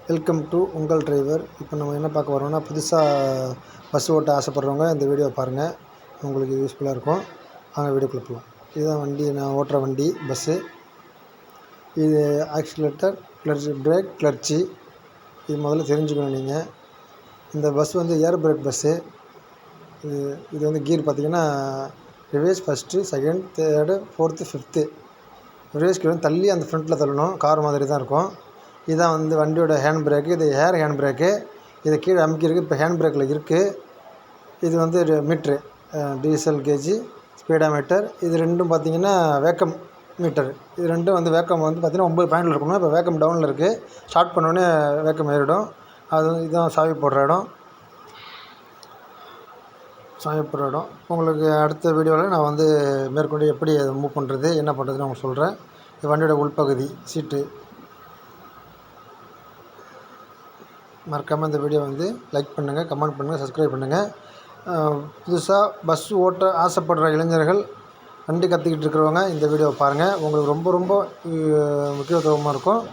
Welcome to உங்கள் driver. இப்போ நம்ம என்ன பார்க்க வரோம்னா, புதுசாக பஸ் ஓட்ட ஆசைப்படுறவங்க இந்த வீடியோ பாருங்கள், உங்களுக்கு யூஸ்ஃபுல்லாக இருக்கும். வாங்க வீடியோக்குள்ள போகலாம். இதுதான் வண்டி, நான் ஓட்டுற வண்டி பஸ்ஸு. இது ஆக்சிலேட்டர், கிளர்ச்சி, பிரேக், கிளர்ச்சி. இது முதல்ல தெரிஞ்சுக்கணும் நீங்கள். இந்த பஸ் வந்து ஏர் பிரேக் பஸ்ஸு. இது வந்து கீர் பார்த்திங்கன்னா reverse first, second, third, fourth, fifth. ரிவேர்ஸ்க்கு வந்து தள்ளி அந்த ஃப்ரண்ட்டில் தள்ளணும். கார் மாதிரி தான் இருக்கும். இதுதான் வந்து வண்டியோட ஹேண்ட் பிரேக்கு. இது ஏர் ஹேண்ட் பிரேக்கு. இது கீழே அமுக்கியிருக்கு. இப்போ ஹேண்ட் பிரேக்கில் இருக்குது. இது வந்து மீட்ரு, டீசல் கேஜி, ஸ்பீடாமீட்டர். இது ரெண்டும் பார்த்திங்கன்னா வேக்கம் மீட்டர். இது ரெண்டும் வந்து வேக்கம் வந்து பார்த்திங்கன்னா 9 பாயிண்டில் இருக்கணும். இப்போ வேக்கம் டவுனில் இருக்குது. ஸ்டார்ட் பண்ணோடனே வேக்கம் ஏறிடும். அது இதுதான் சாவி போடுற இடம். உங்களுக்கு அடுத்த வீடியோவில் நான் வந்து மேற்கொண்டு எப்படி அதை மூவ் பண்ணுறது, என்ன பண்ணுறதுன்னு உங்களுக்கு சொல்கிறேன். இது வண்டியோட உள்பகுதி சீட்டு. மறக்காமல் இந்த வீடியோ வந்து லைக் பண்ணுங்கள், கமெண்ட் பண்ணுங்கள், சப்ஸ்கிரைப் பண்ணுங்கள். புதுசாக பஸ் ஓட்ட ஆசைப்படுற இளைஞர்கள், வண்டி கற்றுக்கிட்டு இருக்கிறவங்க இந்த வீடியோவை பாருங்கள். உங்களுக்கு ரொம்ப ரொம்ப முக்கியத்துவமாக இருக்கும்.